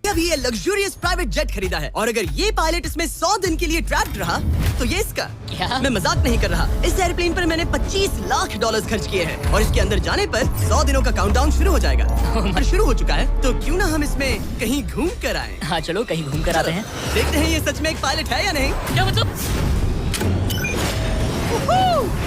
अभी ये luxurious private jet खरीदा है और अगर ये पायलट इसमें 100 दिन के लिए ट्रैप्ड रहा तो ये इसका। क्या? मैं मजाक नहीं कर रहा। इस एयरप्लेन पर मैंने 25 लाख डॉलर्स खर्च किए हैं और इसके अंदर जाने पर 100 दिनों का काउंटडाउन शुरू हो जाएगा। और शुरू हो चुका है तो क्यों ना हम इसमें कहीं घूम कर आए। हाँ चलो कहीं घूम कर आते हैं। देखते हैं ये सच में एक पायलट है या नहीं। क्या मतलब?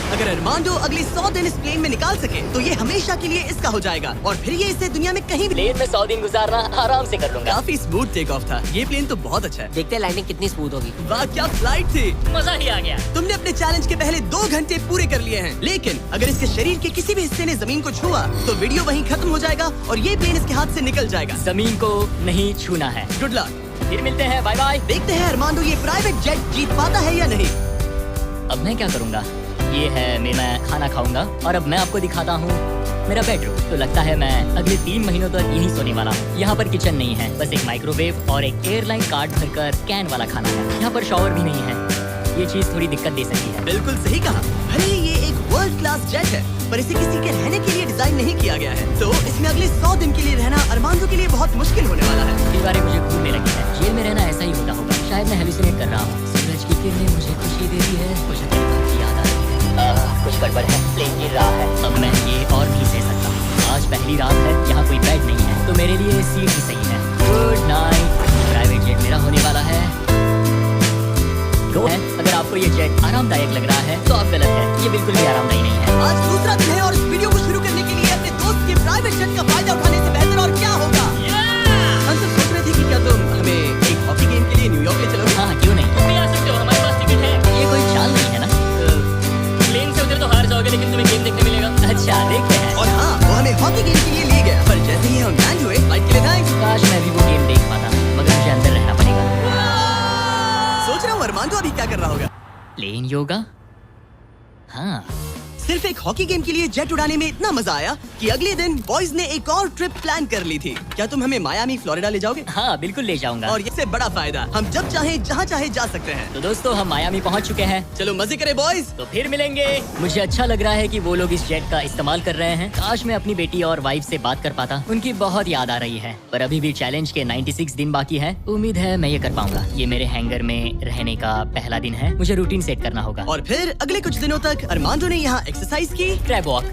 अगर अरमांडो अगले 100 दिन इस प्लेन में निकाल सके तो ये हमेशा के लिए इसका हो जाएगा और फिर ये इसे दुनिया में कहीं भी। प्लेन में 100 दिन गुजारना आराम से कर लूंगा। काफी स्मूथ टेक ऑफ था। ये प्लेन तो बहुत अच्छा है। देखते हैं लैंडिंग कितनी स्मूथ होगी। वाह क्या फ्लाइट थी। मजा ही आ गया। तुमने अपने चैलेंज के पहले 2 घंटे पूरे कर लिए हैं लेकिन अगर इसके शरीर के किसी भी हिस्से ने जमीन को छुआ तो वीडियो वहीं खत्म हो जाएगा और ये प्लेन इसके हाथ से निकल जाएगा। जमीन को नहीं छूना है। Good luck. फिर मिलते हैं। Bye bye. देखते हैं अरमांडो ये प्राइवेट जेट जीत पाता है या नहीं। अब मैं क्या करूंगा? ये है मैं खाना खाऊंगा और अब मैं आपको दिखाता हूँ मेरा बेडरूम। तो लगता है मैं अगले 3 महीनों तक यहीं सोने वाला हूँ। यहाँ पर किचन नहीं है, बस एक माइक्रोवेव और एक एयरलाइन कार्ड भरकर कैन वाला खाना है। यहाँ पर शॉवर भी नहीं है। ये चीज थोड़ी दिक्कत दे सकती है। बिल्कुल सही कहा। भले ही ये एक वर्ल्ड क्लास जेट है पर इसे किसी के रहने के लिए डिजाइन नहीं किया गया है तो इसमें अगले 100 दिन के लिए रहना अरमांडो के लिए बहुत मुश्किल होने वाला है। दीवारें मुझे घूमने लगी है। जेल में रहना ऐसा ही होता होगा। शायद मैं हेलुसिनेट कर रहा हूँ। सूरज की किरणें मुझे खुशी देती है। मुझे तो बात की याद आ रही है। कुछ गड़बड़ है। प्लेन गिर रहा है। अब मैं ये और नहीं सह सकता। आज पहली रात है। यहाँ कोई बेड नहीं है तो मेरे लिए सीट ही सही है। Good night. प्राइवेट जेट मेरा होने वाला है। अगर आपको ये जेट आरामदायक लग रहा है तो आप गलत है। ये बिल्कुल भी आरामदायक नहीं है। आज दूसरा दिन है और इस वीडियो को शुरू करने के लिए अपने दोस्त के प्राइवेट जेट का फायदा उठाने से बेहतर और क्या होगा। हम सब सोच रहे थे कि क्या तुम हमें एक हॉकी गेम के लिए न्यूयॉर्क ले चलोगे। हाँ क्यों नहीं। तुम भी आ सकते हो। हमारे पास टिकट है। ये कोई चाल नहीं है ना। प्लेन से उधर तो हार जाओगे लेकिन तुम्हें गेम देखने मिलेगा। अच्छा देखते हैं। और हाँ वो हमें हॉकी गेम के लिए ले गया पर जैसे ही हम लैंड हुए फ्लाइट के लिए थैंक्स। काश मैं भी वो गेम देख पाता मगर मुझे अंदर रहना पड़ेगा। सोच रहा हूँ अरमांडो अभी क्या कर रहा होगा। प्लेन योगा। हाँ सिर्फ एक हॉकी गेम के लिए जेट उड़ाने में इतना मजा आया कि अगले दिन बॉयज ने एक और ट्रिप प्लान कर ली थी। क्या तुम हमें मायामी फ्लोरिडा ले जाओगे। हाँ बिल्कुल ले जाऊंगा। और इससे बड़ा फायदा हम जब चाहे जहाँ चाहे जा सकते हैं। तो दोस्तों हम मायामी पहुंच चुके हैं। चलो मजे करें बॉयज। तो फिर मिलेंगे। मुझे अच्छा लग रहा है कि वो लोग इस जेट का इस्तेमाल कर रहे हैं। काश मैं अपनी बेटी और वाइफ से बात कर पाता। उनकी बहुत याद आ रही है पर अभी भी चैलेंज के 96 दिन बाकी है। उम्मीद है मैं ये कर पाऊंगा। ये मेरे हैंगर में रहने का पहला दिन है। मुझे रूटीन सेट करना होगा। और फिर अगले कुछ दिनों तक अरमांडो ने यहाँ एक्सरसाइज की। Trap walk.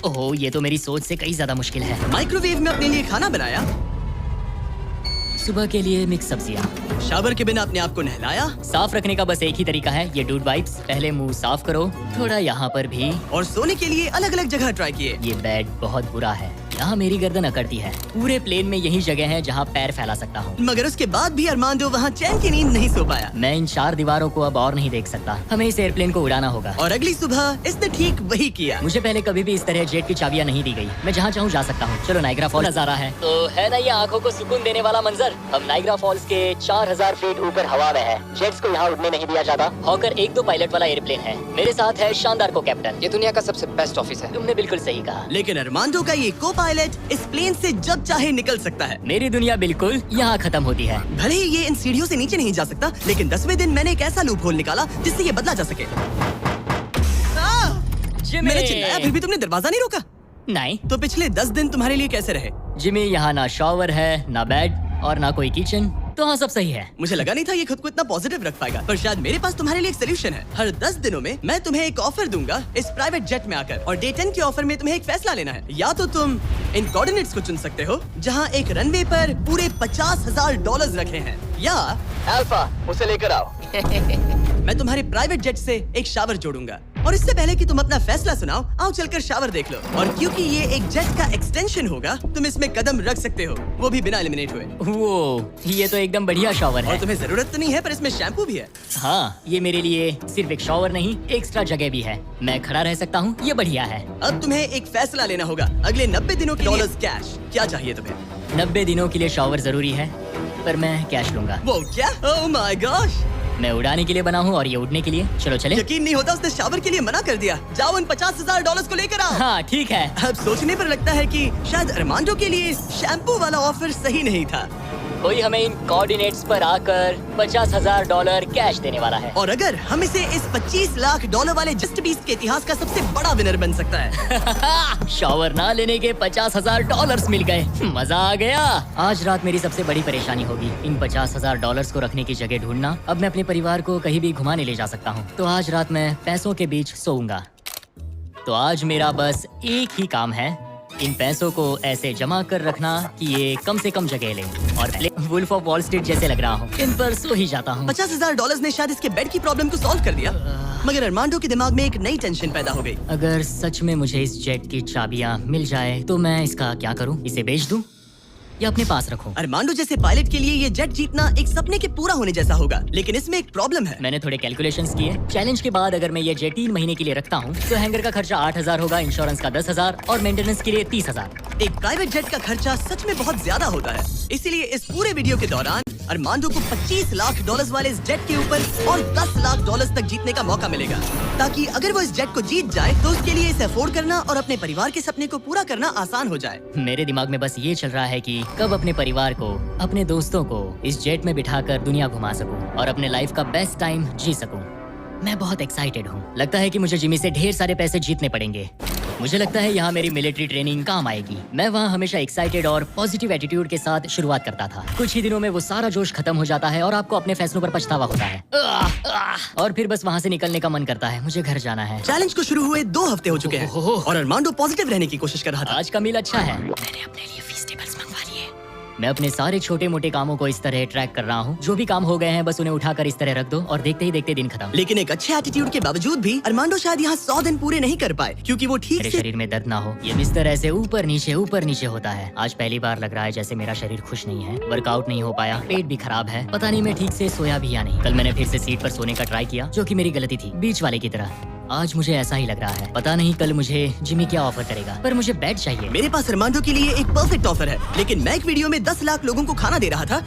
ओह ये तो मेरी सोच से कहीं ज्यादा मुश्किल है। माइक्रोवेव में अपने लिए खाना बनाया। सुबह के लिए मिक्स सब्जियाँ। शावर के बिना अपने आप को नहलाया। साफ रखने का बस एक ही तरीका है। ये डूड वाइप्स। पहले मुंह साफ करो। थोड़ा यहाँ पर भी। और सोने के लिए अलग अलग जगह ट्राई किए। ये बेड बहुत बुरा है। यहाँ मेरी गर्दन अकड़ती है। पूरे प्लेन में यही जगह है जहाँ पैर फैला सकता हूँ। मगर उसके बाद भी अरमांडो वहाँ चैन की नींद नहीं सो पाया। मैं इन 4 दीवारों को अब और नहीं देख सकता। हमें इस एयरप्लेन को उड़ाना होगा। और अगली सुबह इसने ठीक वही किया। मुझे पहले कभी भी इस तरह जेट की चाबियां नहीं दी गई। मैं जहाँ चाहूँ जा सकता हूँ। चलो नाइग्रा फॉल्स नजारा है तो है ना ये आंखों को सुकून देने वाला मंजर। हम नाइग्रा फॉल्स के 4000 फीट ऊपर हवा में है। जेट्स को यहाँ उड़ने नहीं दिया जाता। हॉकर 1-2 पायलट वाला एयरप्लेन है। मेरे साथ है शानदार को कैप्टन। ये दुनिया का सबसे बेस्ट ऑफिस है। तुमने बिल्कुल सही कहा। लेकिन अरमांडो का ये को पायलट इस प्लेन से जब चाहे निकल सकता है। मेरी दुनिया बिल्कुल यहाँ खत्म होती है। भले ही ये इन सीढ़ियों से नीचे नहीं जा सकता लेकिन 10वें दिन मैंने एक ऐसा लूप होल निकाला जिससे ये बदला जा सके। मैंने चिल्लाया फिर भी तुमने दरवाजा नहीं रोका। नहीं तो पिछले 10 दिन तुम्हारे लिए कैसे रहे। जिमी यहाँ ना शॉवर है ना बेड और ना कोई किचन। तो हाँ सब सही है। मुझे लगा नहीं था ये खुद को इतना पॉजिटिव रख पाएगा पर शायद मेरे पास तुम्हारे लिए एक सोल्यूशन है। हर 10 दिनों में मैं तुम्हें एक ऑफर दूंगा इस प्राइवेट जेट में आकर और डे 10 के ऑफर में तुम्हें एक फैसला लेना है। या तो तुम इन कोऑर्डिनेट्स को चुन सकते हो जहाँ एक रनवे पर पूरे $50,000 रखे हैं या अल्फा उसे लेकर आओ। मैं तुम्हारे प्राइवेट जेट से एक शावर जोड़ूंगा। और इससे पहले कि तुम अपना फैसला सुनाओ आओ चलकर शावर देख लो। और क्योंकि ये एक जेट का एक्सटेंशन होगा तुम इसमें कदम रख सकते हो वो भी बिना एलिमिनेट हुए। वो ये तो एकदम बढ़िया शॉवर और है। तुम्हें जरूरत तो नहीं है पर इसमें शैम्पू भी है। हाँ ये मेरे लिए सिर्फ एक शॉवर नहीं एक्स्ट्रा जगह भी है। मैं खड़ा रह सकता हूँ। ये बढ़िया है। अब तुम्हें एक फैसला लेना होगा अगले 90 दिनों के लिए कैश। क्या चाहिए तुम्हें। 90 दिनों के लिए शॉवर जरूरी है पर मैं कैश लूंगा। वो क्या। ओह माय गॉश मैं उड़ाने के लिए बना हूँ और ये उड़ने के लिए। चलो चले। यकीन नहीं होता उसने शावर के लिए मना कर दिया। जाओ उन $50,000 को लेकर आओ। हाँ ठीक है। अब सोचने पर लगता है कि शायद अरमांडो के लिए शैम्पू वाला ऑफर सही नहीं था। कोई हमें इन कोऑर्डिनेट्स पर आकर $50,000 कैश देने वाला है। और अगर हम इसे इस $25 लाख वाले जस्ट बीस्ट के इतिहास का सबसे बड़ा विनर बन सकता है। शावर ना लेने के $50,000 मिल गए। मजा आ गया। आज रात मेरी सबसे बड़ी परेशानी होगी इन $50,000 को रखने की जगह ढूंढना। अब मैं अपने परिवार को कहीं भी घुमाने ले जा सकता हूँ। तो आज रात मैं पैसों के बीच सोऊंगा। तो आज मेरा बस एक ही काम है, इन पैसों को ऐसे जमा कर रखना कि ये कम से कम जगह ले। और वुल्फ ऑफ वॉल स्ट्रीट जैसे लग रहा हूँ। इन पर सो ही जाता हूँ। $50,000 ने शायद इसके बेड की प्रॉब्लम को सॉल्व कर दिया, मगर अरमांडो के दिमाग में एक नई टेंशन पैदा हो गई। अगर सच में मुझे इस जेट की चाबियाँ मिल जाए तो मैं इसका क्या करूँ? इसे बेच दूँ या अपने पास रखूं? अरमांडो जैसे पायलट के लिए ये जेट जीतना एक सपने के पूरा होने जैसा होगा, लेकिन इसमें एक प्रॉब्लम है। मैंने थोड़े कैलकुलेशंस किए। चैलेंज के बाद अगर मैं ये जेट 3 महीने के लिए रखता हूँ तो हैंगर का खर्चा 8,000 होगा, इंश्योरेंस का 10,000 और मेंटेनेंस के लिए 30,000। एक प्राइवेट जेट का खर्चा सच में बहुत ज्यादा होता है। इसीलिए इस पूरे वीडियो के दौरान अरमांडो को $25 लाख वाले इस जेट के ऊपर और $10 लाख तक जीतने का मौका मिलेगा, ताकि अगर वो इस जेट को जीत जाए तो उसके लिए इसे अफोर्ड करना और अपने परिवार के सपने को पूरा करना आसान हो जाए। मेरे दिमाग में बस ये चल रहा है कि कब अपने परिवार को, अपने दोस्तों को इस जेट में बिठाकर दुनिया घुमा सकूं और अपने लाइफ का बेस्ट टाइम जी सकूं। मैं बहुत एक्साइटेड हूँ। लगता है कि मुझे जिमी से ढेर सारे पैसे जीतने पड़ेंगे। मुझे लगता है यहाँ मेरी मिलिट्री ट्रेनिंग काम आएगी। मैं वहाँ हमेशा एक्साइटेड और पॉजिटिव एटीट्यूड के साथ शुरुआत करता था। कुछ ही दिनों में वो सारा जोश खत्म हो जाता है और आपको अपने फैसलों पर पछतावा होता है और फिर बस वहाँ से निकलने का मन करता है। मुझे घर जाना है। चैलेंज को शुरू हुए 2 हफ्ते हो चुके हैं और अरमांडो पॉजिटिव रहने की कोशिश कर रहा था। आज का मील अच्छा है। मैंने अपने लिए फेस्टिवल्स मंगवा लिए। मैं अपने सारे छोटे मोटे कामों को इस तरह ट्रैक कर रहा हूँ। जो भी काम हो गए हैं बस उन्हें उठाकर इस तरह रख दो और देखते ही देखते दिन खत्म। लेकिन एक अच्छे एटीट्यूड के बावजूद भी अरमांडो शायद यहाँ 100 दिन पूरे नहीं कर पाए, क्योंकि वो ठीक मेरे से शरीर में दर्द ना हो। ये बिस्तर ऐसे ऊपर नीचे होता है। आज पहली बार लग रहा है जैसे मेरा शरीर खुश नहीं है। वर्कआउट नहीं हो पाया, पेट भी खराब है। पता नहीं मैं ठीक से सोया भी या नहीं। कल मैंने फिर से सीट पर सोने का ट्राई किया, जो कि मेरी गलती थी, बीच वाले की तरह। आज मुझे ऐसा ही लग रहा है। पता नहीं कल मुझे जिमी क्या ऑफर करेगा, पर मुझे बेड चाहिए। मेरे पास अरमांडो के लिए एक परफेक्ट ऑफर है, लेकिन मैं एक वीडियो में 10 लाख लोगों को खाना दे रहा था।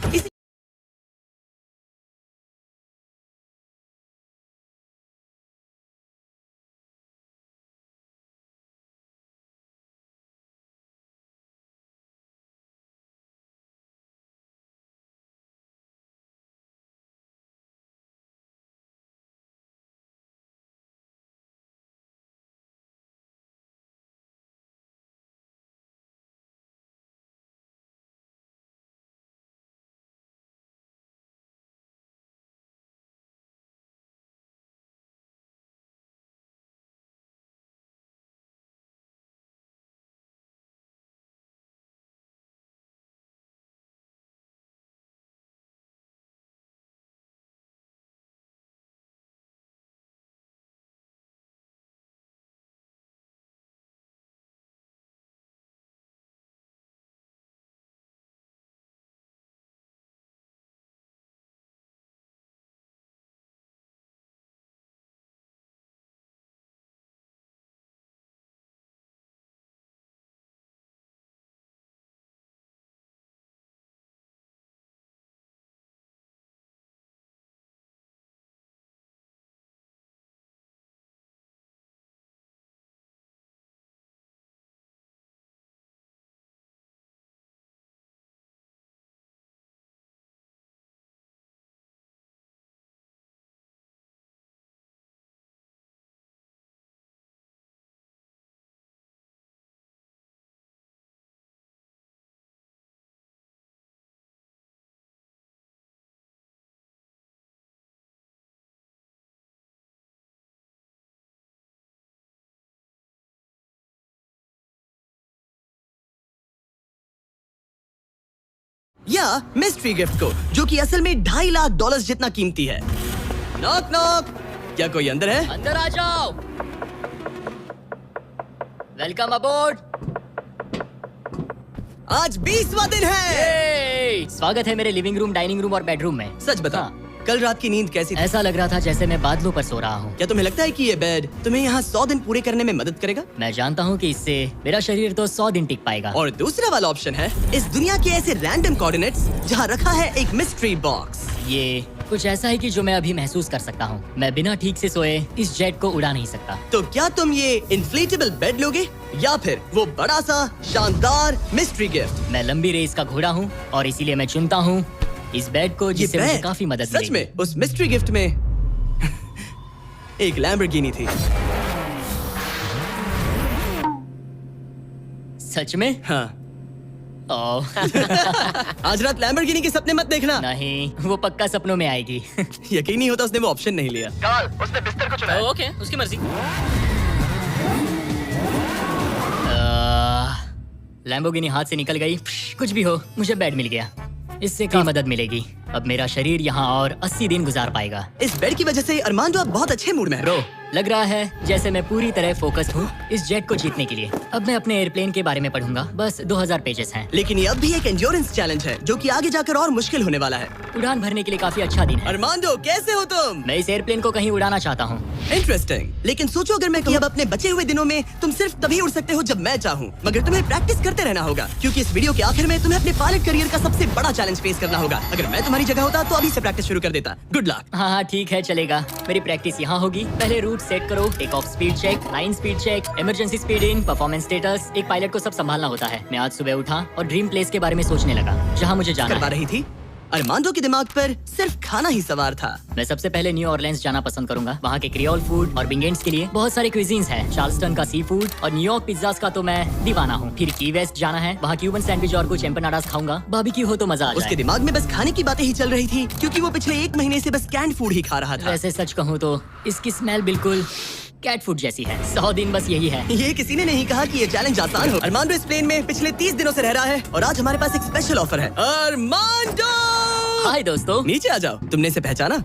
या मिस्ट्री गिफ्ट को, जो कि असल में $2.5 लाख जितना कीमती है। नॉक नॉक, क्या कोई अंदर है? अंदर आ जाओ। Welcome aboard. आज 20वां दिन है। स्वागत है मेरे लिविंग रूम, डाइनिंग रूम और बेडरूम में। सच बता, कल रात की नींद कैसी थी? ऐसा लग रहा था जैसे मैं बादलों पर सो रहा हूँ। क्या तुम्हें लगता है कि ये बेड तुम्हें यहाँ 100 दिन पूरे करने में मदद करेगा? मैं जानता हूँ कि इससे मेरा शरीर तो 100 दिन टिक पाएगा। और दूसरा वाला ऑप्शन है इस दुनिया के ऐसे रैंडम कोऑर्डिनेट्स जहाँ रखा है एक मिस्ट्री बॉक्स। ये कुछ ऐसा है कि जो मैं अभी महसूस कर सकता हूँ। मैं बिना ठीक से सोए इस जेट को उड़ा नहीं सकता। तो क्या तुम ये इन्फ्लेटेबल बेड लोगे या फिर वो बड़ा सा शानदार मिस्ट्री गिफ्ट? मैं लंबी रेस का घोड़ा हूँ और इसीलिए मैं चुनता हूँ इस बेड को, जिससे मुझे काफी मदद सच मिलेगी। में उस मिस्ट्री गिफ्ट में एक लैम्बोर्गिनी थी। सच में? हाँ। ओह आज रात लैम्बोर्गिनी के सपने मत देखना। नहीं, वो पक्का सपनों में आएगी। यकीन नहीं होता उसने वो ऑप्शन नहीं लिया। कार्ल, उसने बिस्तर को चुना है। ओके, उसकी मर्जी। लैम्बोर्गिनी हाथ से निकल गई। कुछ भी हो, मुझे बेड मिल गया। इससे क्या मदद मिलेगी? अब मेरा शरीर यहाँ और 80 दिन गुजार पाएगा। इस बेड की वजह से अरमांडो अब बहुत अच्छे मूड में है। ब्रो, लग रहा है जैसे मैं पूरी तरह फोकस्ड हूँ इस जेट को जीतने के लिए। अब मैं अपने एयरप्लेन के बारे में पढ़ूंगा। बस 2000 पेजेस हैं। लेकिन ये अब भी एक एंड्योरेंस चैलेंज है जो कि आगे जाकर और मुश्किल होने वाला है। उड़ान भरने के लिए काफी अच्छा दिन है। अरमांडो, कैसे हो तुम? मैं इस एयरप्लेन को कहीं उड़ाना चाहता हूँ। इंटरेस्टिंग। लेकिन सोचो अगर मैं कहूं अब अपने बचे हुए दिनों में तुम सिर्फ तभी उड़ सकते हो जब मैं चाहूँ, मगर तुम्हें प्रैक्टिस करते रहना होगा क्योंकि इस वीडियो के आखिर में तुम्हें अपने पायलट करियर का सबसे बड़ा चैलेंज फेस करना होगा। अगर मैं तुम्हारी जगह होता तो अभी से प्रैक्टिस शुरू कर देता। Good luck. हाँ, ठीक है, चलेगा। मेरी प्रैक्टिस यहाँ होगी। पहले रूट सेट करो, take off speed check, line speed check, emergency speed in, performance status. एक पायलट को सब संभालना होता है। मैं आज सुबह उठा और ड्रीम प्लेस के बारे में सोचने लगा जहाँ मुझे जाना करवा है। रही थी। अरमांडो के दिमाग पर सिर्फ खाना ही सवार था। मैं सबसे पहले न्यू ऑरलेंस जाना पसंद करूंगा। वहाँ के क्रियोल फूड और बिंगेंट्स के लिए बहुत सारे क्विजीन्स हैं। चार्ल्सटन का सी फूड और न्यूयॉर्क पिज्जास का तो मैं दीवाना हूँ। फिर की वेस्ट जाना है, वहाँ क्यूबन सैंडविच और कुछ एम्पनाडास खाऊंगा। बारबेक्यू हो तो मजा आ उसके जाए। दिमाग में बस खाने की बातें ही चल रही थी क्योंकि वो पिछले 1 महीने से बस कैंड फूड ही खा रहा था। वैसे सच कहूँ तो इसकी स्मेल बिल्कुल कैट फूड जैसी है। 100 दिन बस यही है। ये किसी ने नहीं कहा कि ये चैलेंज आसान हो। अरमांडो इस प्लेन में पिछले 30 दिनों से रह रहा है और आज हमारे पास एक स्पेशल ऑफर है। अरमांडो, हाय दोस्तों। नीचे आ जाओ। तुमने इसे पहचाना?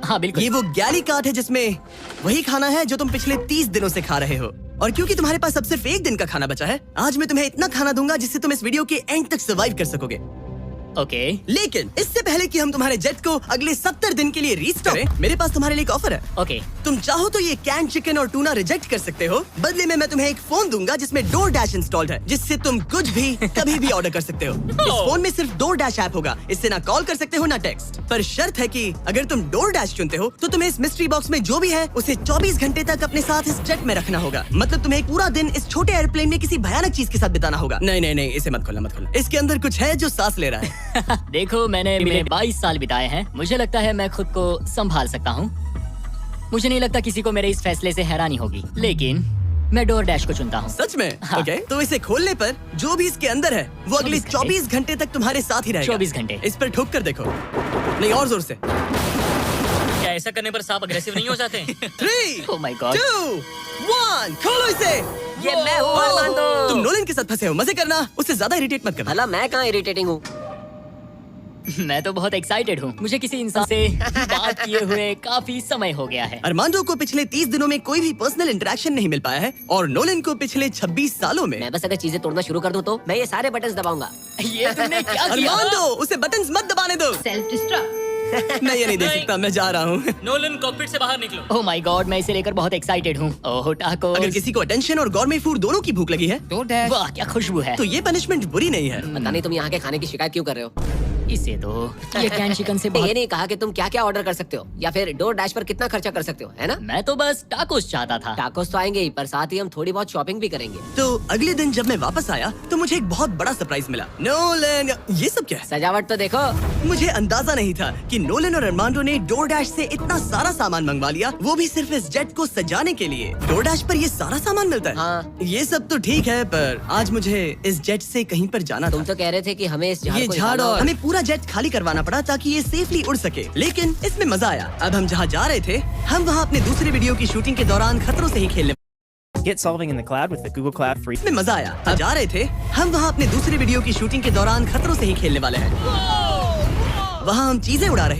हाँ बिल्कुल। ये वो गैली कार्ट है जिसमें वही खाना है जो तुम पिछले 30 दिनों से खा रहे हो। और क्योंकि तुम्हारे पास अब सिर्फ 1 दिन का खाना बचा है, आज मैं तुम्हें इतना खाना दूंगा जिससे तुम इस वीडियो के एंड तक सर्वाइव कर सकोगे। ओके। लेकिन इससे पहले कि हम तुम्हारे जेट को अगले 70 दिन के लिए रीस्टॉक करें, मेरे पास तुम्हारे लिए एक ऑफर है। ओके। तुम चाहो तो ये कैन चिकन और टूना रिजेक्ट कर सकते हो। बदले में मैं तुम्हें एक फोन दूंगा जिसमें DoorDash इंस्टॉल्ड है, जिससे तुम कुछ भी कभी भी ऑर्डर कर सकते हो। इस फोन में सिर्फ DoorDash ऐप होगा। इससे ना कॉल कर सकते हो ना टेक्स्ट। पर शर्त है कि अगर तुम DoorDash चुनते हो तो तुम्हें इस मिस्ट्री बॉक्स में जो भी है उसे 24 घंटे तक अपने साथ इस जेट में रखना होगा। मतलब तुम्हें एक पूरा दिन इस छोटे एयरप्लेन में किसी भयानक चीज के साथ बिताना होगा। नहीं नहीं नहीं, इसे मत खोलना मत खोलना। इसके अंदर कुछ है जो सांस ले रहा है। देखो, मैंने मेरे 22 साल बिताए हैं। मुझे लगता है मैं खुद को संभाल सकता हूँ। मुझे नहीं लगता किसी को मेरे इस फैसले से हैरानी होगी, लेकिन मैं DoorDash को चुनता हूँ। सच में? हाँ। ओके, तो इसे खोलने पर जो भी इसके अंदर है वो अगले 24 घंटे तक तुम्हारे साथ ही रहेगा। 24 घंटे। इस पर ठोक कर देखो। नहीं, और जोर से। क्या ऐसा करने पर सांप अग्रेसिव नहीं हो जाते? 3, Oh my God. 2, 1, खोलो इसे। ये मैं हूँ अरमांडो। तुम नोलन के साथ फंसे हो, मजे करना, उससे ज्यादा इरिटेट मत करना। भला मैं कहाँ इरिटेटिंग हूँ? मैं तो बहुत एक्साइटेड हूँ। मुझे किसी इंसान से बात किए हुए काफी समय हो गया है। अरमांडो को पिछले 30 दिनों में कोई भी पर्सनल इंटरेक्शन नहीं मिल पाया है और नोलन को पिछले 26 सालों में। मैं बस अगर चीजें तोड़ना शुरू कर दूँ तो मैं ये सारे बटन्स दबाऊंगा। ये तुमने क्या किया? अरमांडो, उसे बटन्स मत दबाने दो। Self destruct. मैं ये नहीं देख सकता, मैं जा रहा हूँ। नोलन कॉकपिट से बाहर निकलो। ओह माय गॉड, मैं इसे लेकर बहुत एक्साइटेड हूँ। ओह टाको। अगर किसी को अटेंशन और गॉर्मे फूड दोनों की भूख लगी है वाह, क्या खुशबू है। तो ये पनिशमेंट बुरी नहीं है। पता नहीं तुम यहाँ के खाने की शिकायत क्यों कर रहे हो? इसे तो ये कैन चिकन से ये बहुत। नहीं कहा कि तुम क्या क्या ऑर्डर कर सकते हो या फिर DoorDash पर कितना खर्चा कर सकते हो, है ना? मैं तो बस टाकोस चाहता था। टाकोस तो आएंगे ही, पर साथ ही हम थोड़ी बहुत शॉपिंग भी करेंगे। तो अगले दिन जब मैं वापस आया तो मुझे एक बहुत बड़ा सरप्राइज मिला। नोलन, ये सब क्या है? सजावट तो देखो। मुझे अंदाजा नहीं था कि नोलन और अरमांडो ने DoorDash से इतना सारा सामान मंगवा लिया, वो भी सिर्फ इस जेट को सजाने के लिए। DoorDash पर ये सारा सामान मिलता है। हाँ। ये सब तो ठीक है, पर आज मुझे इस जेट से कहीं पर जाना तुम था। तो कह रहे थे कि हमें इस झाड़ ये को झाड़ निकालना और होगा। हमें पूरा जेट खाली करवाना पड़ा ताकि ये सेफली उड़ सके, लेकिन इसमें मजा आया। अब हम जहाँ जा रहे थे, हम वहाँ अपने दूसरे वीडियो की शूटिंग के दौरान खतरों से ही खेलने। Get solving in the cloud with the Google Cloud Free. इसमें मजा आया। अब जा रहे थे, हम वहाँ अपने दूसरे वीडियो की शूटिंग के दौरान खतरों से ही खेलने वाले हैं। वहाँ हम चीजें उड़ा रहे